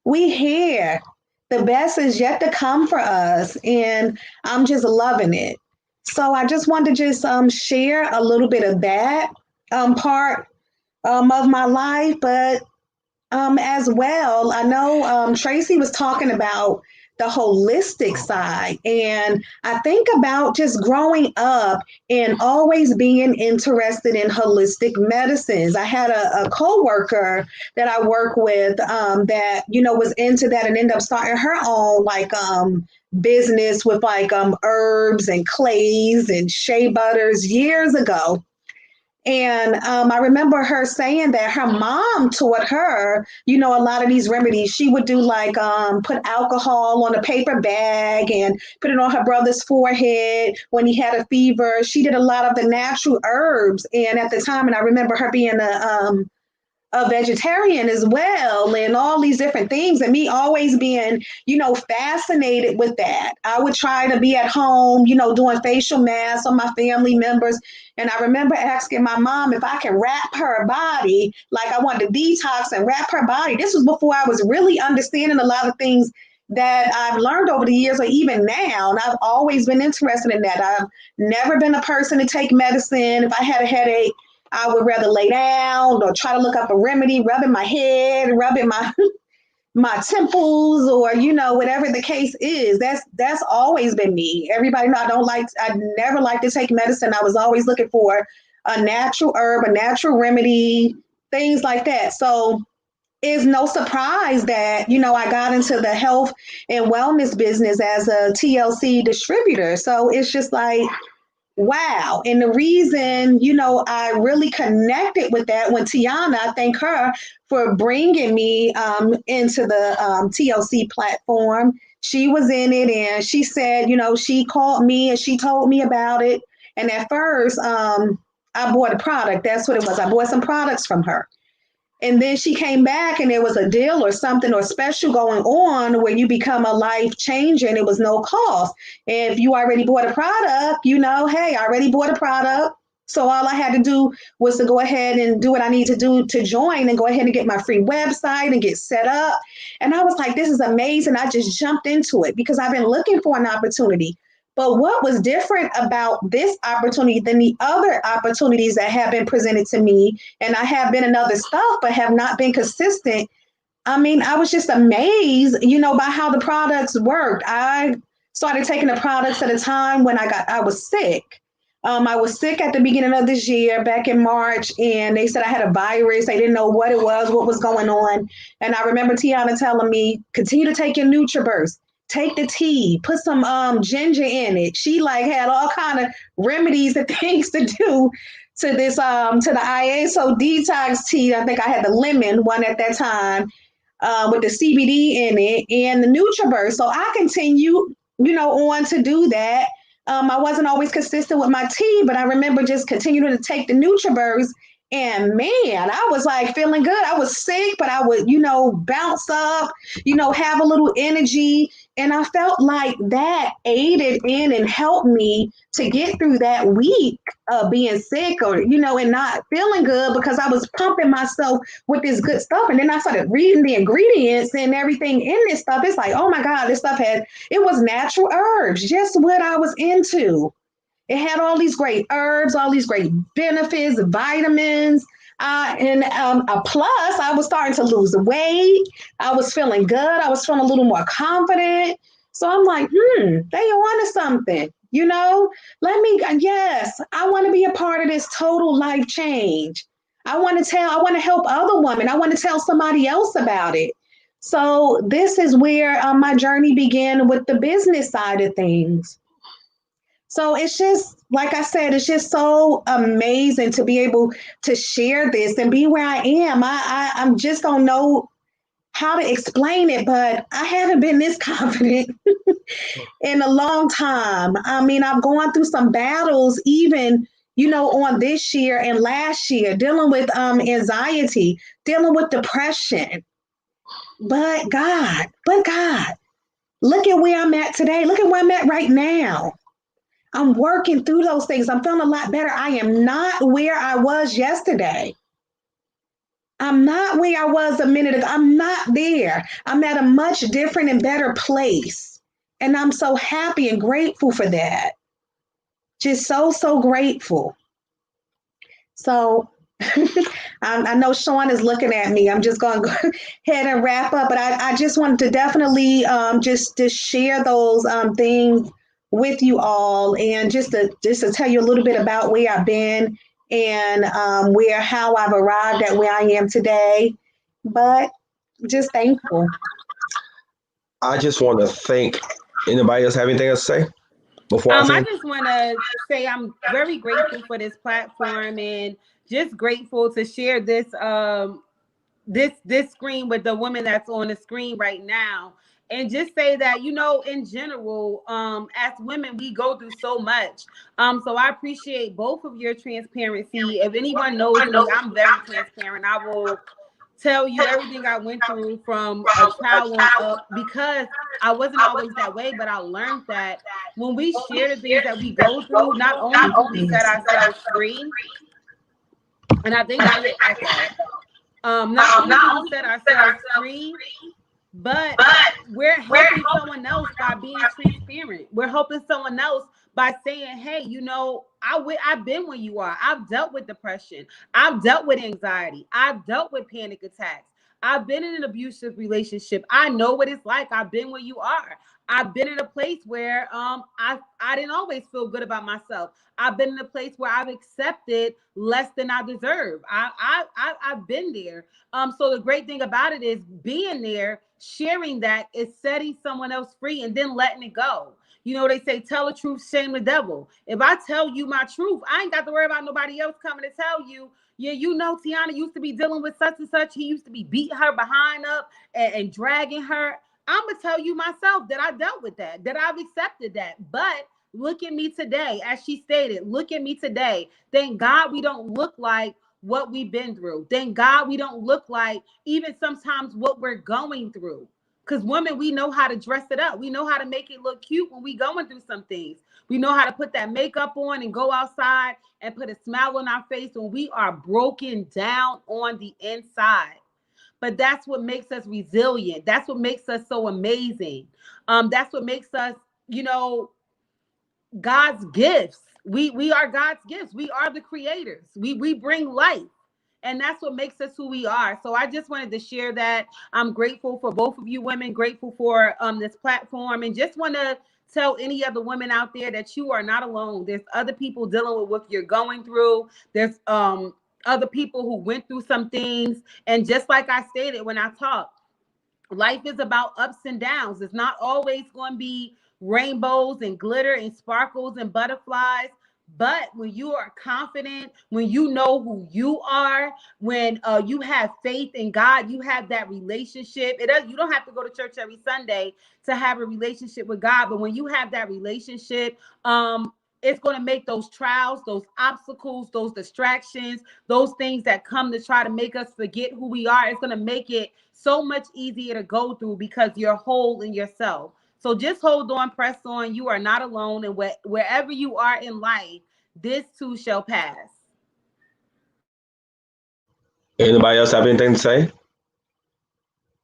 We here. The best is yet to come for us. And I'm just loving it. So I just wanted to just share a little bit of that part of my life, but as well, I know Tracy was talking about the holistic side, and I think about just growing up and always being interested in holistic medicines. I had a coworker that I work with that was into that and ended up starting her own business with herbs and clays and shea butters years ago. And I remember her saying that her mom taught her, a lot of these remedies. She would do put alcohol on a paper bag and put it on her brother's forehead when he had a fever. She did a lot of the natural herbs. And at the time, and I remember her being a vegetarian as well and all these different things and me always being fascinated with that. I would try to be at home doing facial masks on my family members, and I remember asking my mom if I can wrap her body, like I wanted to detox and wrap her body. This was before I was really understanding a lot of things that I've learned over the years or even now, and I've always been interested in that. I've never been a person to take medicine. If I had a headache, I would rather lay down or try to look up a remedy, rubbing my head, rubbing my temples, or whatever the case is. That's always been me. Everybody know I never liked to take medicine. I was always looking for a natural herb, a natural remedy, things like that. So it's no surprise that I got into the health and wellness business as a TLC distributor. So it's just like, wow. And the reason, I really connected with that when Tiana, I thank her for bringing me into the TLC platform. She was in it and she said, she called me and she told me about it. And at first, I bought a product. That's what it was. I bought some products from her. And then she came back and there was a deal or something or special going on where you become a life changer and it was no cost. And if you already bought a product, hey, I already bought a product. So all I had to do was to go ahead and do what I need to do to join and go ahead and get my free website and get set up. And I was like, this is amazing. I just jumped into it because I've been looking for an opportunity. But what was different about this opportunity than the other opportunities that have been presented to me, and I have been in other stuff, but have not been consistent. I mean, I was just amazed, by how the products worked. I started taking the products at a time when I was sick. I was sick at the beginning of this year, back in March, and they said I had a virus. They didn't know what it was, what was going on. And I remember Tiana telling me, continue to take your NutriBurst, take the tea, put some ginger in it. She like had all kind of remedies and things to do to this to the ISO detox tea. I think I had the lemon one at that time with the CBD in it and the NutriBurst. So I continue, on to do that. I wasn't always consistent with my tea, but I remember just continuing to take the NutriBurst. And man, I was like feeling good. I was sick, but I would, bounce up, have a little energy. And I felt like that aided in and helped me to get through that week of being sick or, and not feeling good because I was pumping myself with this good stuff. And then I started reading the ingredients and everything in this stuff. It's like, oh my God, this stuff it was natural herbs, just what I was into. It had all these great herbs, all these great benefits, vitamins. And a plus, I was starting to lose weight. I was feeling good. I was feeling a little more confident. So I'm like, they on to something, yes, I want to be a part of this total life change. I want to help other women. I want to tell somebody else about it. So this is where my journey began with the business side of things. So it's just, like I said, it's just so amazing to be able to share this and be where I am. I just don't know how to explain it, but I haven't been this confident in a long time. I mean, I've gone through some battles even, on this year and last year, dealing with anxiety, dealing with depression. But God, look at where I'm at today. Look at where I'm at right now. I'm working through those things. I'm feeling a lot better. I am not where I was yesterday. I'm not where I was a minute ago. I'm not there. I'm at a much different and better place. And I'm so happy and grateful for that. Just so, so grateful. So I know Sean is looking at me. I'm just going to go ahead and wrap up. But I just wanted to definitely just to share those things with you all, and just to tell you a little bit about where I've been and how I've arrived at where I am today. But just thankful. I just want to thank. Anybody else have anything else to say before I say? I just want to say I'm very grateful for this platform and just grateful to share this this screen with the woman that's on the screen right now. And just say that, in general, as women, we go through so much. So I appreciate both of your transparency. If anyone knows me, I'm very transparent. I will tell you everything I went through from a child on up, because I wasn't always that way, but I learned that when we share the things that we go through, not only do we set ourselves free, and I think I hit echo. Not only do we set ourselves free, but we're helping someone else by being transparent. We're helping someone else by saying, hey, I've been where you are. I've dealt with depression. I've dealt with anxiety. I've dealt with panic attacks. I've been in an abusive relationship. I know what it's like. I've been where you are. I've been in a place where I didn't always feel good about myself. I've been in a place where I've accepted less than I deserve. I've been there. So the great thing about it is being there, sharing that, is setting someone else free and then letting it go. They say, tell the truth, shame the devil. If I tell you my truth, I ain't got to worry about nobody else coming to tell you, yeah, Tiana used to be dealing with such and such. He used to be beating her behind up and dragging her. I'm going to tell you myself that I dealt with that I've accepted that. But look at me today, as she stated, look at me today. Thank God we don't look like what we've been through. Thank God we don't look like even sometimes what we're going through. Because women, we know how to dress it up. We know how to make it look cute when we going through some things. We know how to put that makeup on and go outside and put a smile on our face when we are broken down on the inside. But that's what makes us resilient. That's what makes us so amazing. That's what makes us, God's gifts. We are God's gifts. We are the creators. We bring life. And that's what makes us who we are. So I just wanted to share that. I'm grateful for both of you women, grateful for this platform, and just want to tell any other women out there that you are not alone. There's other people dealing with what you're going through. There's other people who went through some things. And just like I stated when I talked, life is about ups and downs. It's not always going to be rainbows and glitter and sparkles and butterflies. But when you are confident, when you know who you are, when you have faith in God, you have that relationship. You don't have to go to church every Sunday to have a relationship with God. But when you have that relationship, it's going to make those trials, those obstacles, those distractions, those things that come to try to make us forget who we are. It's going to make it so much easier to go through because you're whole in yourself. So just hold on, press on. You are not alone. And wherever you are in life, this too shall pass. Anybody else have anything to say?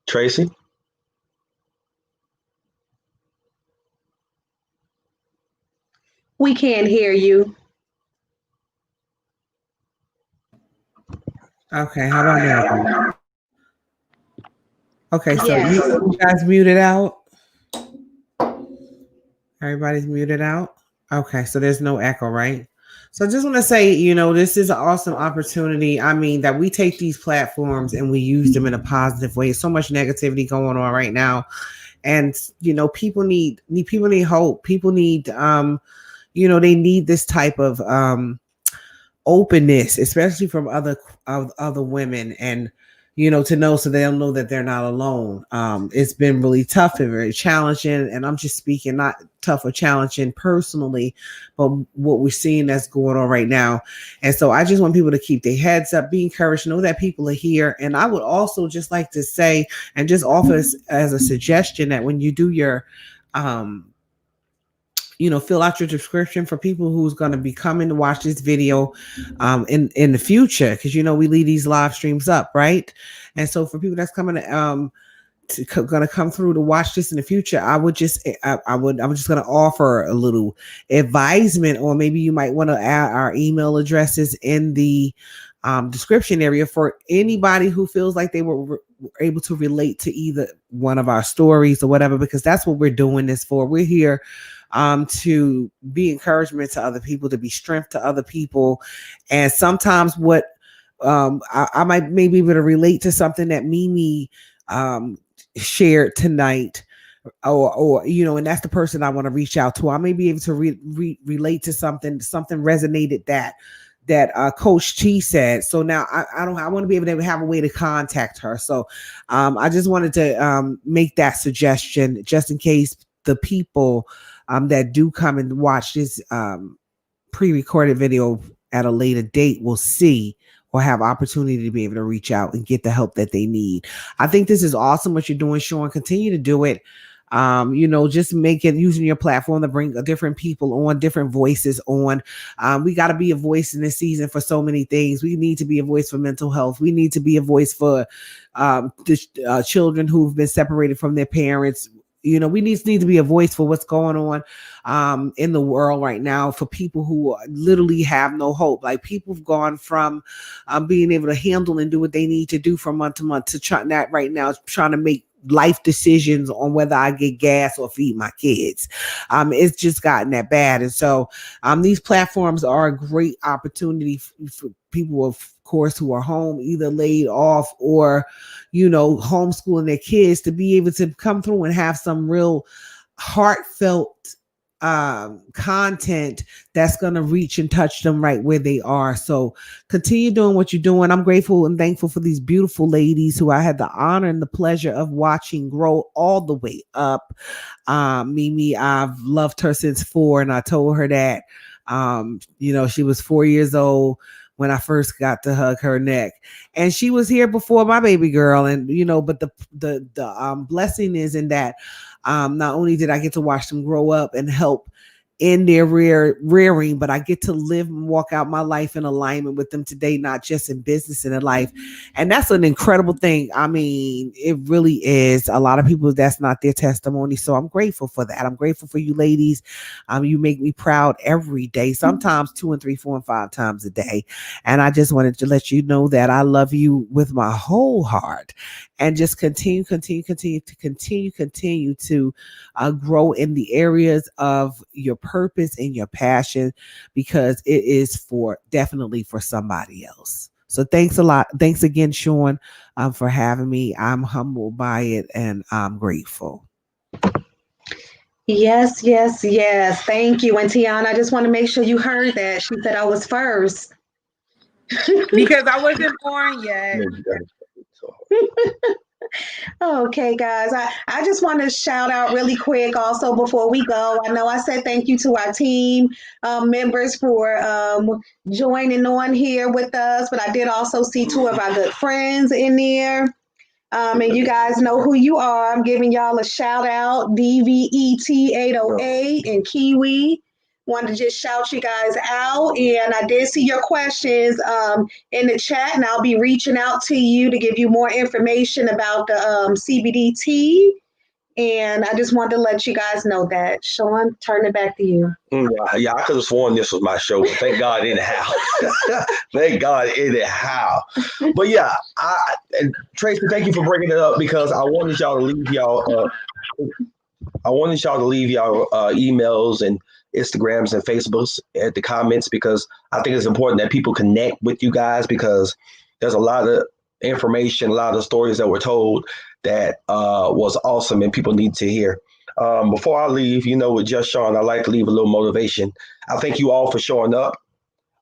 Tracy? We can't hear you. Okay, how about now? Okay, so Yes. you guys muted out. Everybody's muted out. Okay, so there's no echo, right? So I just want to say, this is an awesome opportunity. I mean, that we take these platforms and we use them in a positive way. So much negativity going on right now. And, people need hope. People need, they need this type of openness, especially from other women, and to know, so they'll know that they're not alone. It's been really tough and very challenging, and I'm just speaking not tough or challenging personally, but what we're seeing that's going on right now. And so I just want people to keep their heads up, be encouraged, know that people are here. And I would also just like to say and just offer as a suggestion that when you do your fill out your description for people who's going to be coming to watch this video in the future, because we leave these live streams up, right? And so for people that's coming going to come through to watch this in the future, I'm just going to offer a little advisement, or maybe you might want to add our email addresses in the description area for anybody who feels like they were able to relate to either one of our stories or whatever, because that's what we're doing this for. We're here to be encouragement to other people, to be strength to other people. And sometimes what I might maybe be able to relate to something that Mimi shared tonight, or and that's the person I want to reach out to. I may be able to relate to something resonated that Coach T said. So now I want to be able to have a way to contact her. So I just wanted to make that suggestion just in case the people that do come and watch this pre-recorded video at a later date will see or have opportunity to be able to reach out and get the help that they need. I think this is awesome what you're doing, Sean. Continue to do it. Just using your platform to bring different people on, different voices on. We got to be a voice in this season for so many things. We need to be a voice for mental health. We need to be a voice for the children who've been separated from their parents. We need to be a voice for what's going on in the world right now, for people who literally have no hope. Like, people have gone from being able to handle and do what they need to do from month to month to trying to make life decisions on whether I get gas or feed my kids. It's just gotten that bad. And so these platforms are a great opportunity for people, of course, who are home, either laid off or, homeschooling their kids, to be able to come through and have some real heartfelt content that's going to reach and touch them right where they are. So continue doing what you're doing. I'm grateful and thankful for these beautiful ladies who I had the honor and the pleasure of watching grow all the way up. Mimi, I've loved her since 4, and I told her that, she was 4 years old when I first got to hug her neck, and she was here before my baby girl. And, but the blessing is in that, not only did I get to watch them grow up and help in their rearing, but I get to live and walk out my life in alignment with them today, not just in business and in life. And that's an incredible thing. I mean, it really is. A lot of people, that's not their testimony. So I'm grateful for that. I'm grateful for you ladies. You make me proud every day, sometimes 2 and 3, 4 and 5 times a day. And I just wanted to let you know that I love you with my whole heart, and just continue to grow in the areas of your purpose and your passion, because it is definitely for somebody else. So thanks a lot. Thanks again, Sean, for having me. I'm humbled by it and I'm grateful. Yes, yes, yes. Thank you. And Tiana, I just want to make sure you heard that. She said I was first. Because I wasn't born yet. Okay, guys. I just want to shout out really quick also before we go. I know I said thank you to our team members for joining on here with us, but I did also see 2 of our good friends in there. And you guys know who you are. I'm giving y'all a shout out, DVET808 and Kiwi. Wanted to just shout you guys out. And I did see your questions in the chat, and I'll be reaching out to you to give you more information about the CBD tea. And I just wanted to let you guys know that. Sean, turn it back to you. Yeah, I could have sworn this was my show, but thank God anyhow. Thank God anyhow. But yeah, and Tracy, thank you for bringing it up, because I wanted y'all to leave y'all emails and Instagrams and Facebooks at the comments, because I think it's important that people connect with you guys, because there's a lot of information, a lot of stories that were told that was awesome and people need to hear. Before I leave, with Just Sean, I like to leave a little motivation. I thank you all for showing up.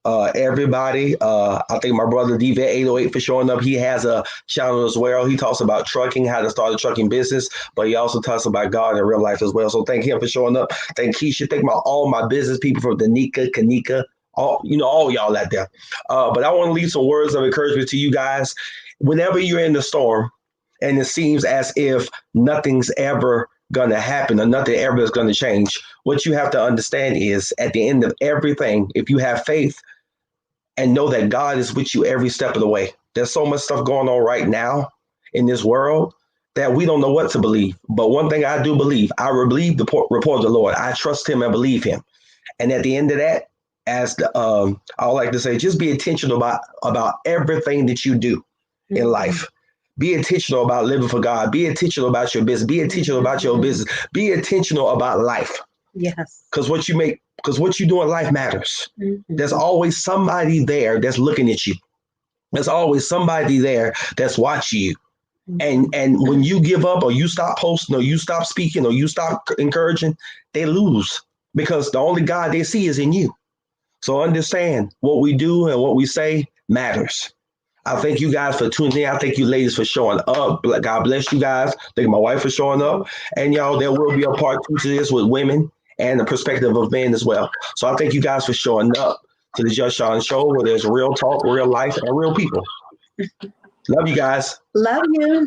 Everybody, I think my brother DV808 for showing up. He has a channel as well. He talks about trucking, how to start a trucking business, but he also talks about God in real life as well. So thank him for showing up. Thank Keisha. Thank all my business people from Danica, Kanika, all y'all out there. But I want to leave some words of encouragement to you guys. Whenever you're in the storm and it seems as if nothing's ever going to happen or nothing ever is going to change, what you have to understand is, at the end of everything, if you have faith and know that God is with you every step of the way. There's so much stuff going on right now in this world that we don't know what to believe. But one thing I do believe, I believe the report of the Lord. I trust him and believe him. And at the end of that, I would like to say, just be intentional about everything that you do in life. Be intentional about living for God. Be intentional about your business. Be intentional about your business. Be intentional about life. Yes. Because what you do in life matters. There's always somebody there that's looking at you. There's always somebody there that's watching you. And when you give up, or you stop posting, or you stop speaking, or you stop encouraging, they lose, because the only God they see is in you. So understand, what we do and what we say matters. I thank you guys for tuning in. I thank you ladies for showing up. God bless you guys. Thank my wife for showing up. And y'all, there will be a part 2 to this with women and the perspective of men as well. So I thank you guys for showing up to the Just Sean Show, where there's real talk, real life, and real people. Love you guys. Love you.